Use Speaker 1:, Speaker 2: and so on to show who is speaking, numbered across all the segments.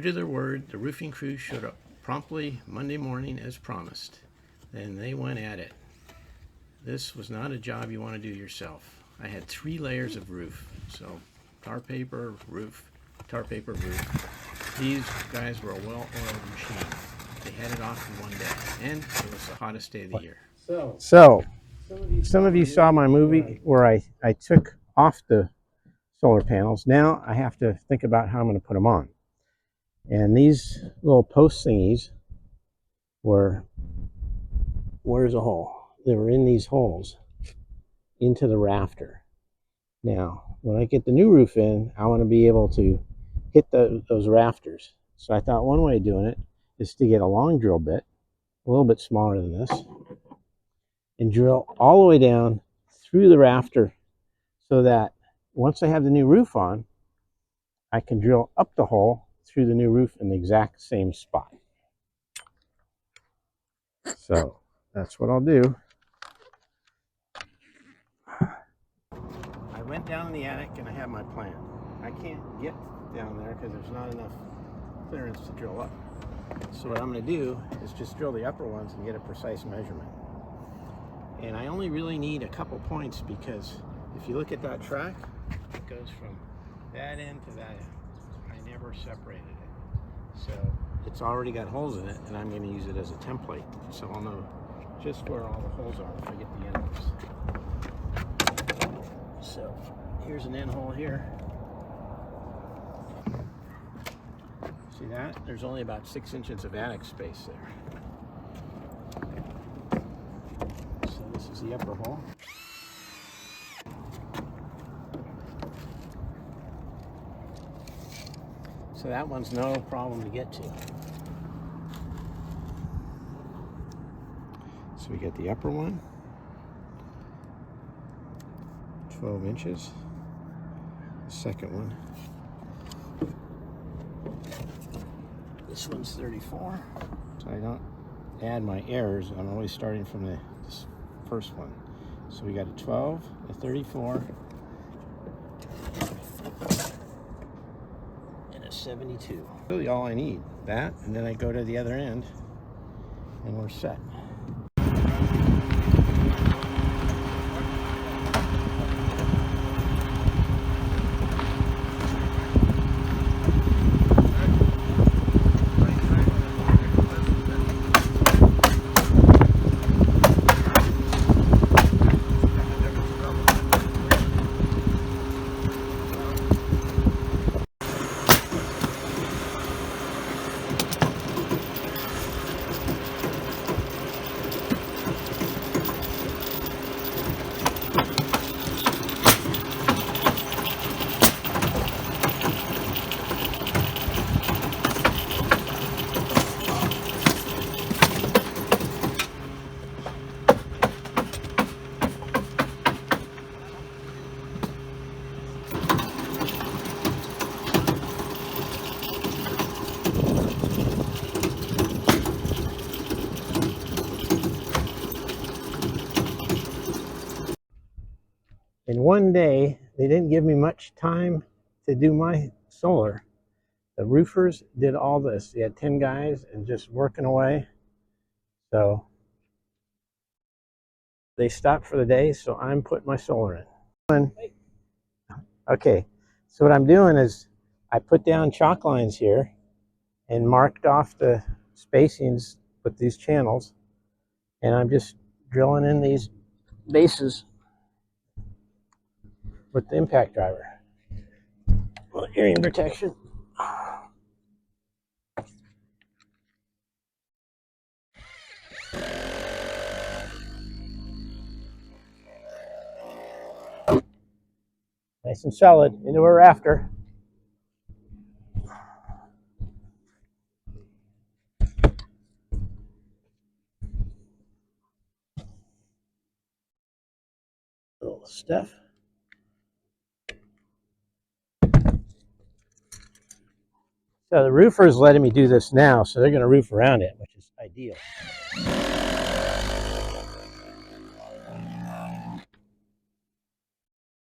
Speaker 1: to their word, the roofing crew showed up promptly Monday morning as promised. Then they went at it. This was not a job you want to do yourself. I had 3 layers of roof. So tar paper, roof, tar paper, roof. These guys were a well-oiled machine. They had it off in one day, and it was the hottest day of the year.
Speaker 2: So some of you saw my movie where I took off the solar panels. Now I have to think about how I'm going to put them on. And these little post thingies were, where's a hole? They were in these holes into the rafter. Now, when I get the new roof in, I want to be able to hit those rafters. So I thought one way of doing it is to get a long drill bit, a little bit smaller than this, and drill all the way down through the rafter so that once I have the new roof on, I can drill up the hole through the new roof in the exact same spot. So that's what I'll do. I went down in the attic and I have my plan. I can't get down there because there's not enough clearance to drill up. So what I'm going to do is just drill the upper ones and get a precise measurement. And I only really need a couple points because if you look at that track, it goes from that end to that end. I never separated it. So it's already got holes in it, and I'm going to use it as a template. So I'll know just where all the holes are if I get the end holes. So here's an end hole here. See that? There's only about 6 inches of attic space there. So this is the upper hole. So that one's no problem to get to. So we get the upper one, 12 inches. The second one, this one's 34. So I don't add my errors. I'm always starting from this first one. So we got a 12, a 34, and a 72. Really all I need, that, and then I go to the other end and we're set. In one day, they didn't give me much time to do my solar. The roofers did all this. They had 10 guys and just working away. So they stopped for the day, so I'm putting my solar in. Okay, so what I'm doing is I put down chalk lines here and marked off the spacings with these channels, and I'm just drilling in these bases with the impact driver. Well, hearing protection. Nice and solid into a rafter. Little stuff. So the roofer is letting me do this now, so they're going to roof around it, which is ideal.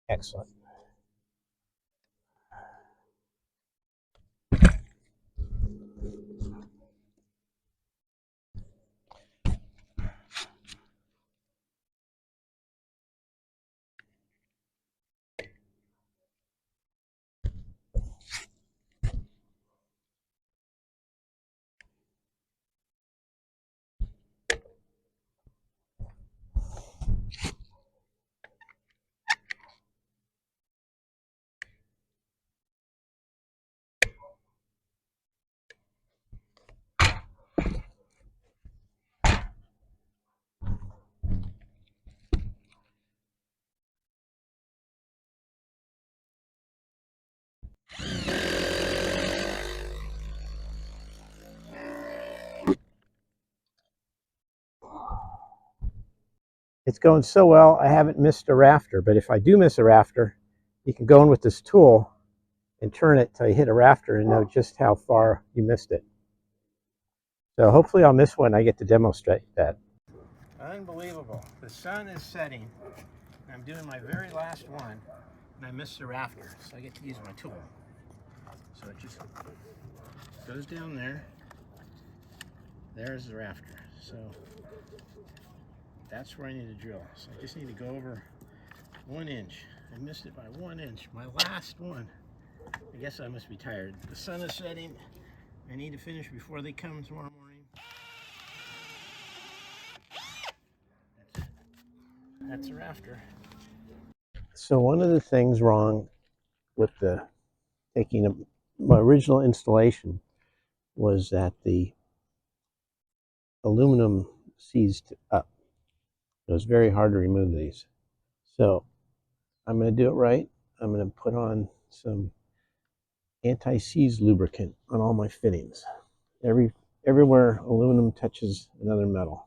Speaker 2: Excellent. It's going so well, I haven't missed a rafter. But if I do miss a rafter, you can go in with this tool and turn it till you hit a rafter and know just how far you missed it. So hopefully I'll miss one. I get to demonstrate that.
Speaker 1: Unbelievable. The sun is setting. I'm doing my very last one, and I missed the rafter, so I get to use my tool. So it just goes down there. There's the rafter. So that's where I need to drill. So I just need to go over 1 inch. I missed it by 1 inch. My last one. I guess I must be tired. The sun is setting. I need to finish before they come tomorrow morning. That's a rafter.
Speaker 2: So one of the things wrong with my original installation was that the aluminum seized up. It was very hard to remove these. So I'm going to do it right. I'm going to put on some anti-seize lubricant on all my fittings. Everywhere aluminum touches another metal.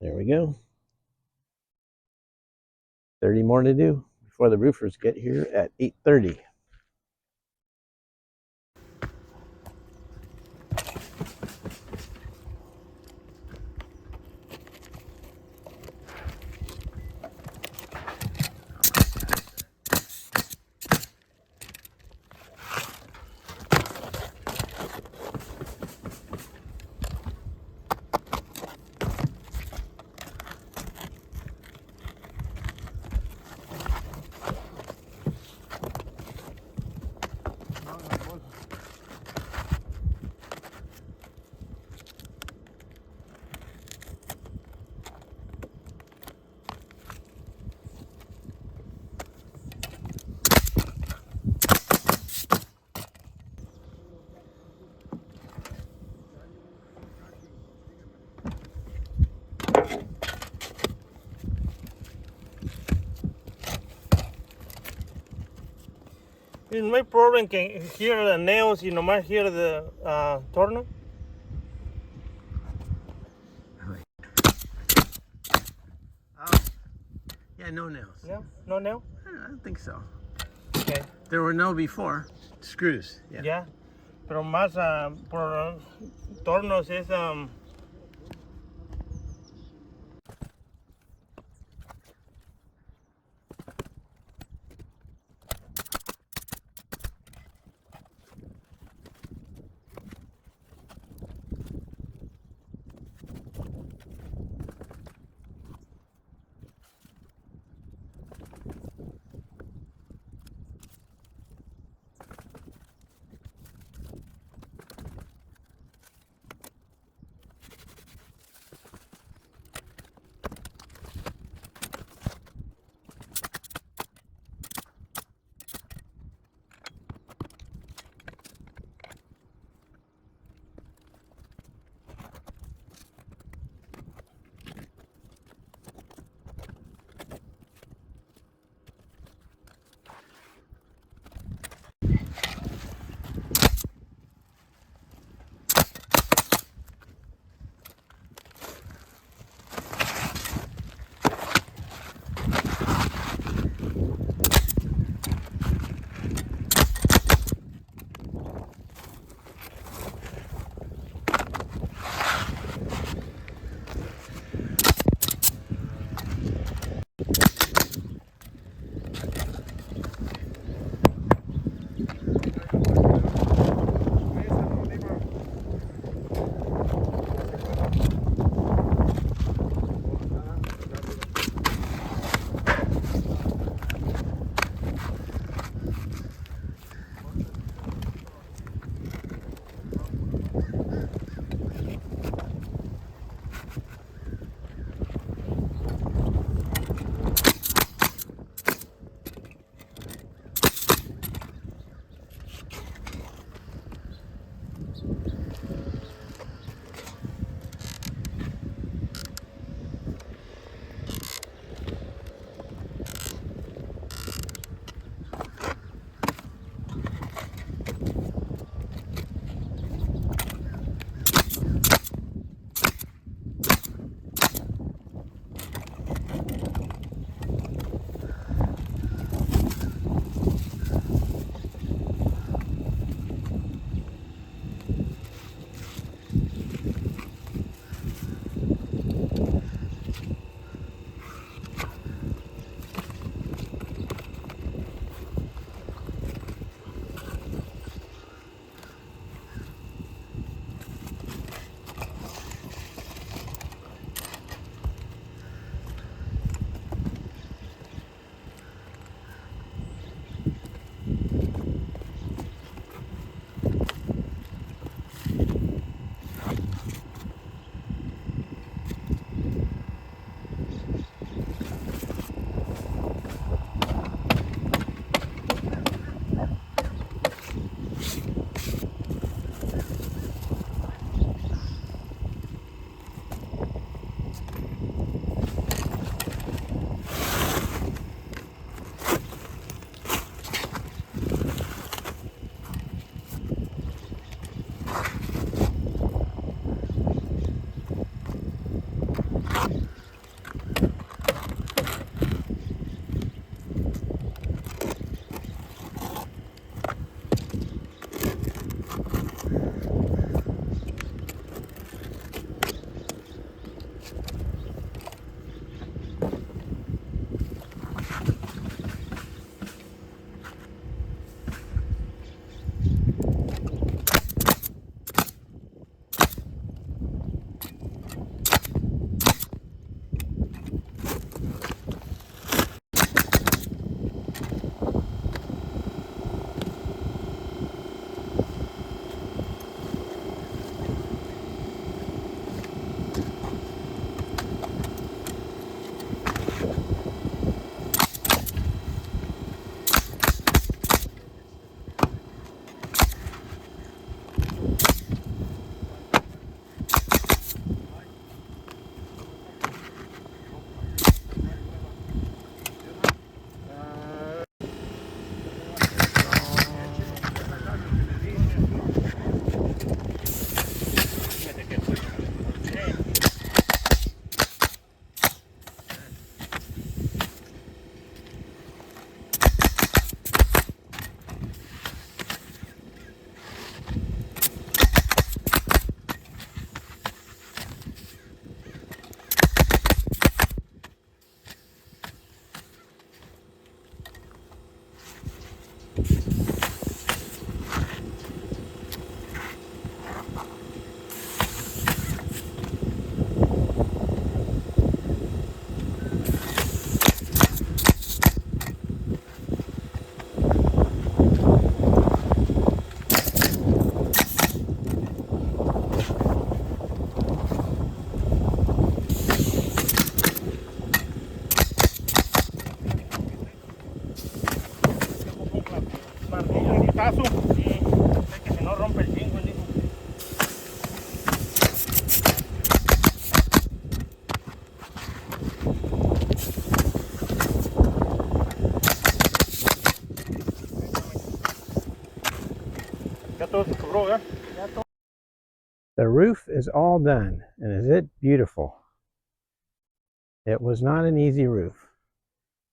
Speaker 2: There we go. 30 more to do before the roofers get here at 8:30.
Speaker 3: No hay problem que hear the nails y nomás hear the torno.
Speaker 1: Oh, yeah, no nails.
Speaker 3: Yeah, no nail.
Speaker 1: I don't think so.
Speaker 3: Okay.
Speaker 1: There were no before. Screws. Yeah.
Speaker 3: Yeah, pero más por tornos es caso. Sí, que si no rompe el jingle, dijo. Ya todo se cobró, ¿verdad? Ya todo.
Speaker 2: The roof is all done, and is it beautiful? It was not an easy roof.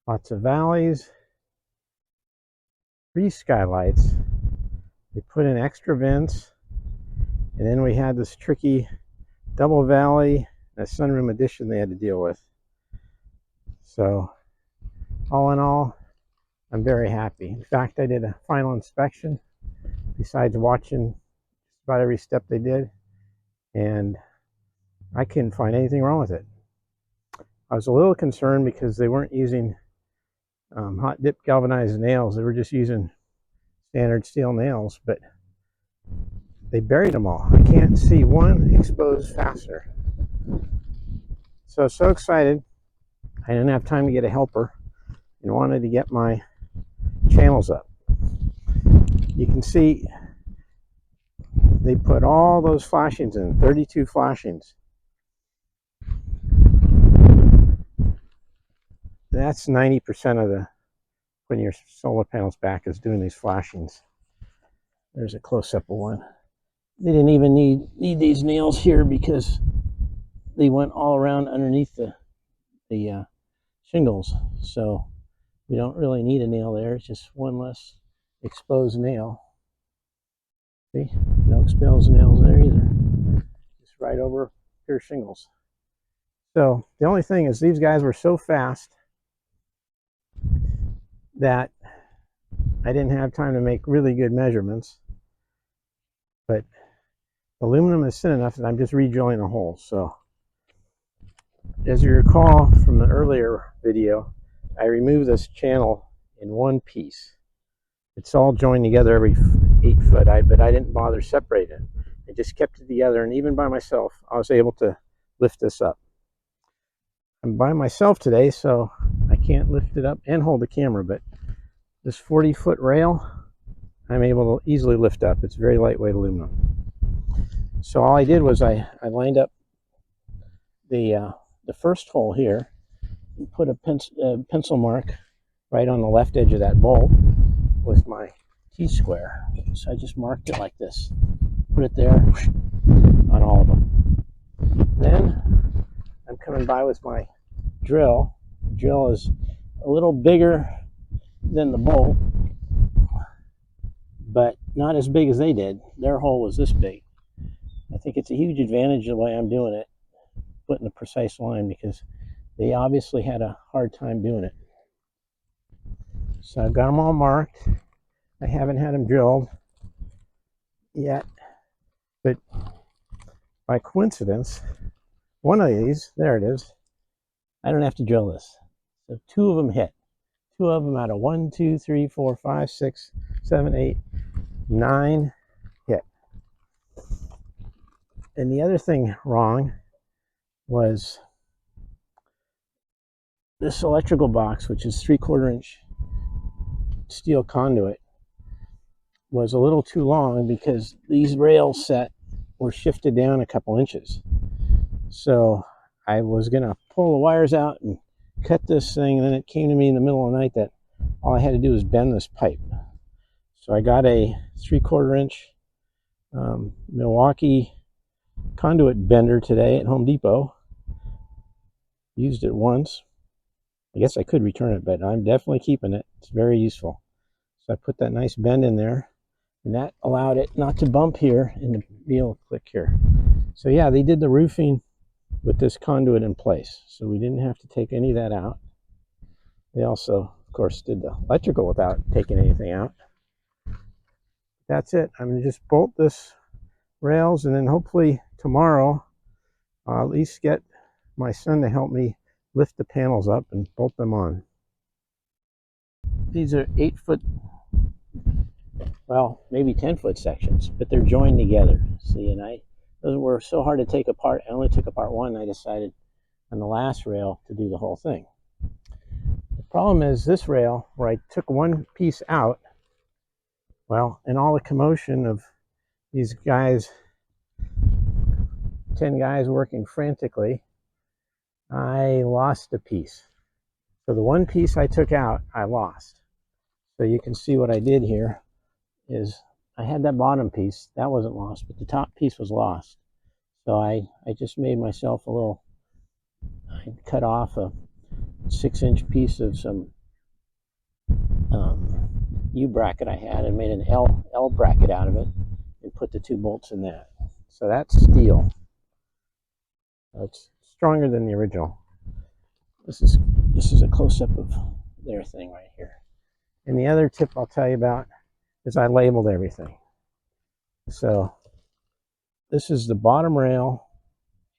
Speaker 2: Lots of valleys, 3 skylights. They put in extra vents, and then we had this tricky double valley and a sunroom addition they had to deal with. So all in all, I'm very happy. In fact, I did a final inspection besides watching just about every step they did, and I couldn't find anything wrong with it. I was a little concerned because they weren't using hot dip galvanized nails. They were just using standard steel nails, but they buried them all. I can't see one exposed fastener. So excited. I didn't have time to get a helper and wanted to get my channels up. You can see they put all those flashings in, 32 flashings. That's 90% of the putting your solar panels back is doing these flashings. There's a close-up of one. They didn't even need these nails here because they went all around underneath the shingles. So we don't really need a nail there. It's just one less exposed nail. See, no exposed nails there either. Just right over pure shingles. So the only thing is these guys were so fast that I didn't have time to make really good measurements. But aluminum is thin enough that I'm just re-drilling a hole. So as you recall from the earlier video, I removed this channel in one piece. It's all joined together every 8 foot, but I didn't bother separating it. I just kept it together, and even by myself, I was able to lift this up. I'm by myself today, so I can't lift it up and hold the camera, but this 40-foot rail, I'm able to easily lift up. It's very lightweight aluminum. So all I did was I lined up the first hole here and put a pencil mark right on the left edge of that bolt with my T-square. So I just marked it like this. Put it there on all of them. Then I'm coming by with my drill. The drill is a little bigger than the bolt, but not as big as they did. Their hole was this big. I think it's a huge advantage the way I'm doing it, putting a precise line, because they obviously had a hard time doing it. So I've got them all marked. I haven't had them drilled yet, but by coincidence, one of these, there it is, I don't have to drill this. So 2 of them hit. 2 of them out of 1, 2, 3, 4, 5, 6, 7, 8, 9 hit. And the other thing wrong was this electrical box, which is 3/4 inch steel conduit, was a little too long because these rails set were shifted down a couple inches. So I was going to pull the wires out and cut this thing, and then it came to me in the middle of the night that all I had to do was bend this pipe. So I got a 3/4 inch Milwaukee conduit bender today at Home Depot. Used it once. I guess I could return it, but I'm definitely keeping it. It's very useful. So I put that nice bend in there, and that allowed it not to bump here and to be able to click here. So yeah, they did the roofing with this conduit in place, so we didn't have to take any of that out. They also, of course, did the electrical without taking anything out. That's it. I'm going to just bolt this rails, and then hopefully tomorrow I'll at least get my son to help me lift the panels up and bolt them on. These are 8 foot, well, maybe 10 foot sections, but they're joined together. See, and those were so hard to take apart. I only took apart one. I decided on the last rail to do the whole thing. The problem is this rail, where I took one piece out, Well, in all the commotion of these guys, 10 guys working frantically, I lost a piece. So the one piece I took out, I lost. So you can see what I did here is I had that bottom piece. That wasn't lost, but the top piece was lost. So I just made myself a little, I cut off a 6-inch piece of some U-bracket I had and made an L bracket out of it and put the 2 bolts in that. So that's steel. It's stronger than the original. This is a close-up of their thing right here. And the other tip I'll tell you about is I labeled everything. So this is the bottom rail,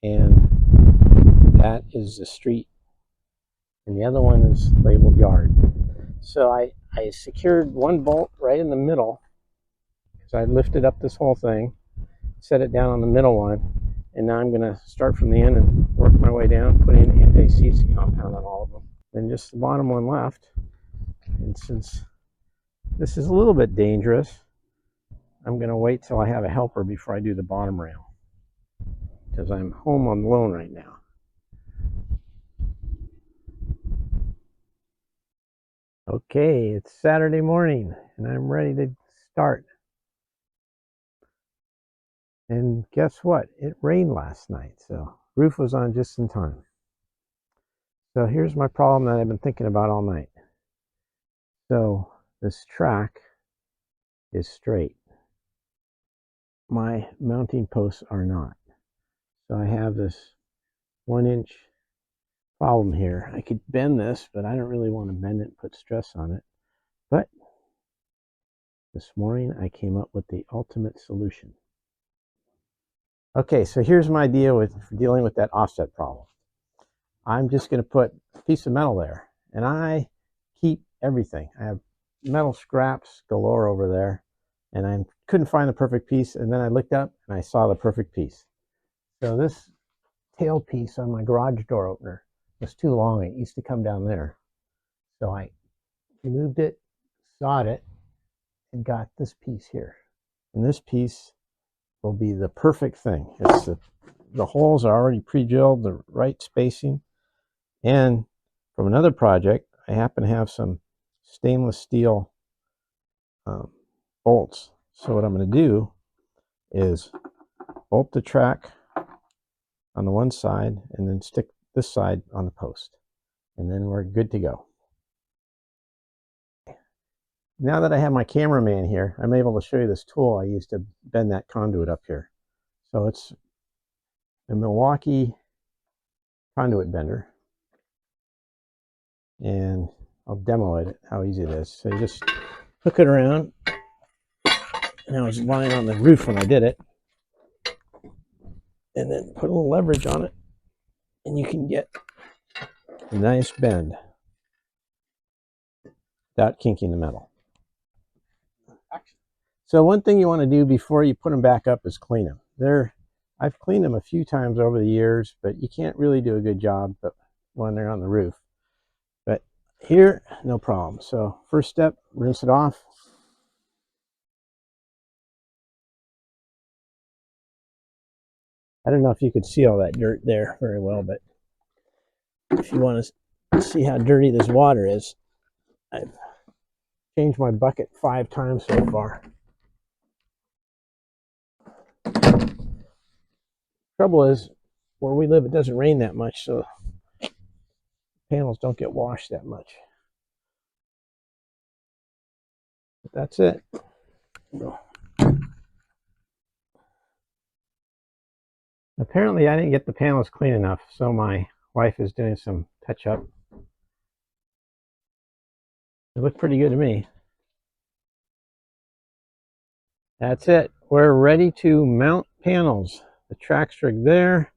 Speaker 2: and that is the street, and the other one is labeled yard. So I secured one bolt right in the middle. So I lifted up this whole thing, set it down on the middle one, and now I'm going to start from the end and work my way down, put in anti-seize compound on all of them. Then just the bottom one left. And since this is a little bit dangerous, I'm going to wait till I have a helper before I do the bottom rail, because I'm home alone right now. Okay, it's Saturday morning and I'm ready to start. And guess what? It rained last night, so roof was on just in time. So here's my problem that I've been thinking about all night. So this track is straight. My mounting posts are not. So I have this 1-inch problem here. I could bend this, but I don't really want to bend it and put stress on it. But this morning I came up with the ultimate solution. Okay, so here's my idea with dealing with that offset problem. I'm just going to put a piece of metal there, and I keep everything. I have metal scraps galore over there, and I couldn't find the perfect piece, and then I looked up and I saw the perfect piece. So this tail piece on my garage door opener was too long. It used to come down there. So I removed it, sawed it, and got this piece here. And this piece will be the perfect thing. It's the holes are already pre-drilled, the right spacing. And from another project, I happen to have some stainless steel bolts. So what I'm going to do is bolt the track on the one side and then stick this side on the post. And then we're good to go. Now that I have my cameraman here, I'm able to show you this tool I used to bend that conduit up here. So it's a Milwaukee conduit bender. And I'll demo it, how easy it is. So you just hook it around. And I was lying on the roof when I did it. And then put a little leverage on it. And you can get a nice bend without kinking the metal. So one thing you want to do before you put them back up is clean them. I've cleaned them a few times over the years, but you can't really do a good job when they're on the roof. But here, no problem. So first step, rinse it off. I don't know if you could see all that dirt there very well, but if you want to see how dirty this water is, I've changed my bucket 5 times so far. Trouble is, where we live, it doesn't rain that much, so panels don't get washed that much. But that's it. Apparently, I didn't get the panels clean enough, so my wife is doing some touch-up. They look pretty good to me. That's it. We're ready to mount panels. The tracks are there.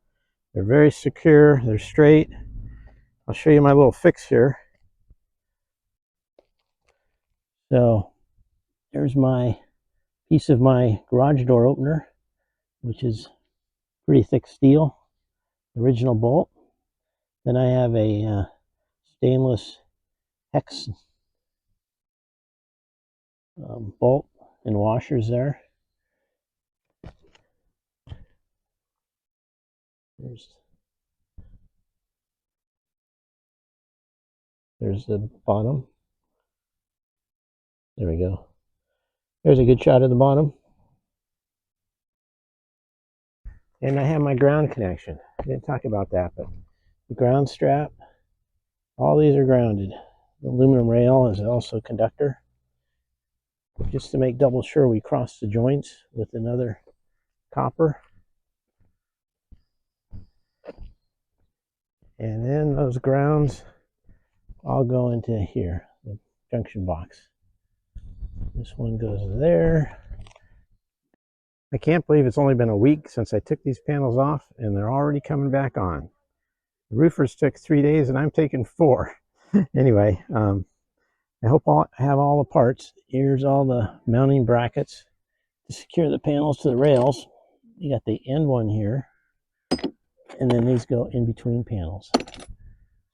Speaker 2: They're very secure. They're straight. I'll show you my little fix here. So there's my piece of my garage door opener, which is pretty thick steel, original bolt. Then I have a stainless hex bolt and washers there. There's the bottom. There we go. There's a good shot of the bottom. And I have my ground connection. I didn't talk about that, but the ground strap, all these are grounded. The aluminum rail is also conductor. Just to make double sure we cross the joints with another copper. And then those grounds all go into here, the junction box. This one goes there. I can't believe it's only been a week since I took these panels off and they're already coming back on. The roofers took 3 days and I'm taking 4. Anyway, I hope I have all the parts. Here's all the mounting brackets to secure the panels to the rails. You got the end one here, and then these go in between panels.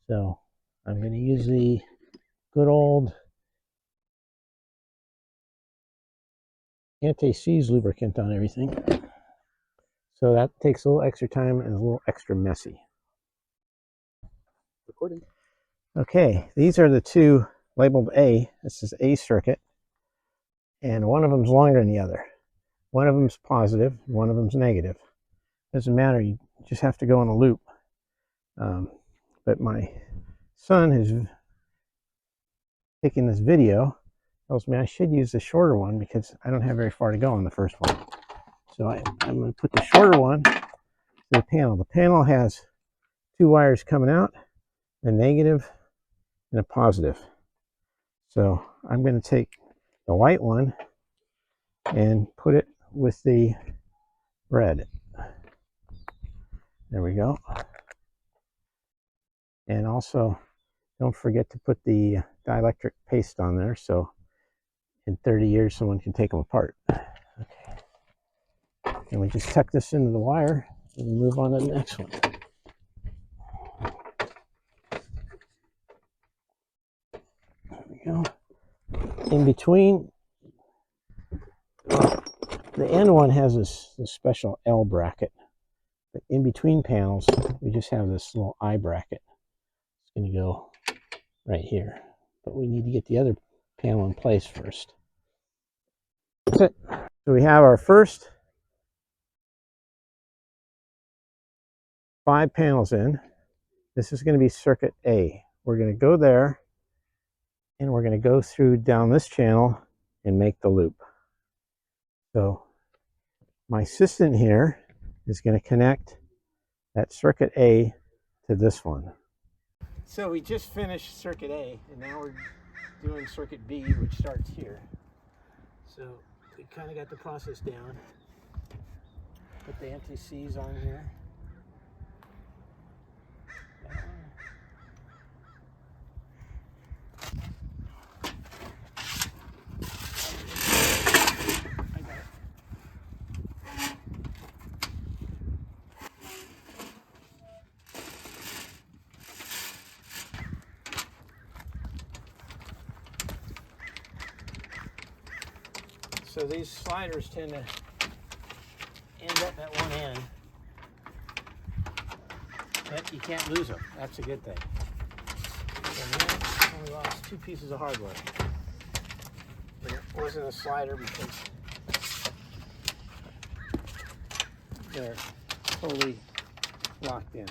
Speaker 2: So I'm going to use the good old anti-seize lubricant on everything. So that takes a little extra time and is a little extra messy.
Speaker 4: Recording.
Speaker 2: Okay, these are the two labeled A. This is A circuit, and one of them's longer than the other. One of them's positive, one of them's negative. Doesn't matter, you just have to go in a loop. But my son is taking this video, tells me I should use the shorter one because I don't have very far to go on the first one. So I'm going to put the shorter one to the panel. The panel has 2 wires coming out, a negative and a positive. So I'm going to take the white one and put it with the red. There we go. And also, don't forget to put the dielectric paste on there so in 30 years someone can take them apart. Okay. And we just tuck this into the wire and move on to the next one. There we go. In between, the end one has this special L bracket. But in between panels, we just have this little I bracket. It's going to go right here. But we need to get the other panel in place first. That's it. So we have our first 5 panels in. This is going to be circuit A. We're going to go there, and we're going to go through down this channel and make the loop. So my assistant here is going to connect that circuit A to this one. So we just finished circuit A, and now we're doing circuit B, which starts here. So we kind of got the process down. Put the anti-seize on here. So these sliders tend to end up at one end, but you can't lose them. That's a good thing. So now I only lost 2 pieces of hardware. And it wasn't a slider because they're totally locked in.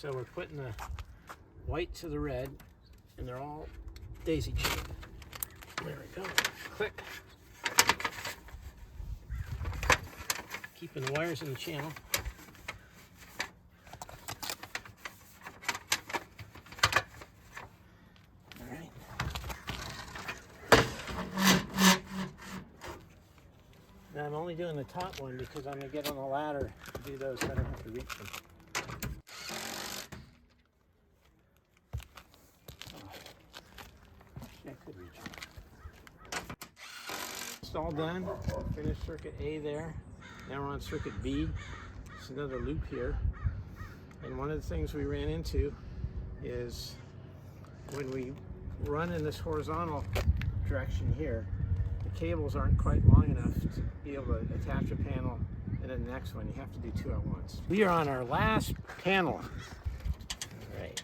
Speaker 2: So we're putting the white to the red, and they're all daisy chained. There we go. Click. Keeping the wires in the channel. All right. Now I'm only doing the top one because I'm going to get on the ladder to do those so I don't have to reach them. I could reach it. It's all done. Finished circuit A there.
Speaker 1: Now we're on circuit B. It's another loop here. And one of the things we ran into is when we run in this horizontal direction here, the cables aren't quite long enough to be able to attach a panel and then the next one. You have to do two at once. We are on our last panel. All right.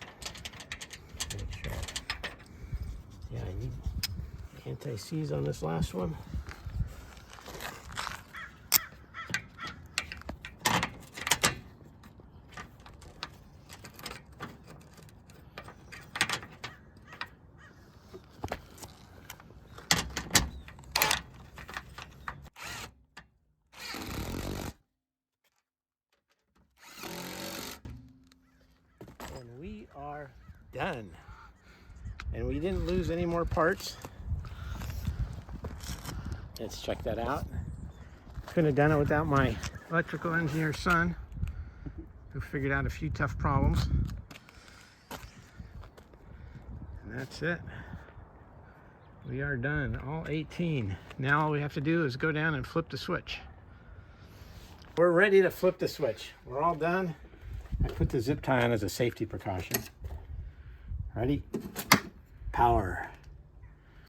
Speaker 1: Make sure. Yeah, I need anti-seize on this last one. And we are done. And we didn't lose any more parts. Let's check that out. Couldn't have done it without my electrical engineer son, who figured out a few tough problems. And that's it. We are done, all 18. Now all we have to do is go down and flip the switch. We're ready to flip the switch. We're all done. I put the zip tie on as a safety precaution. Ready? Power.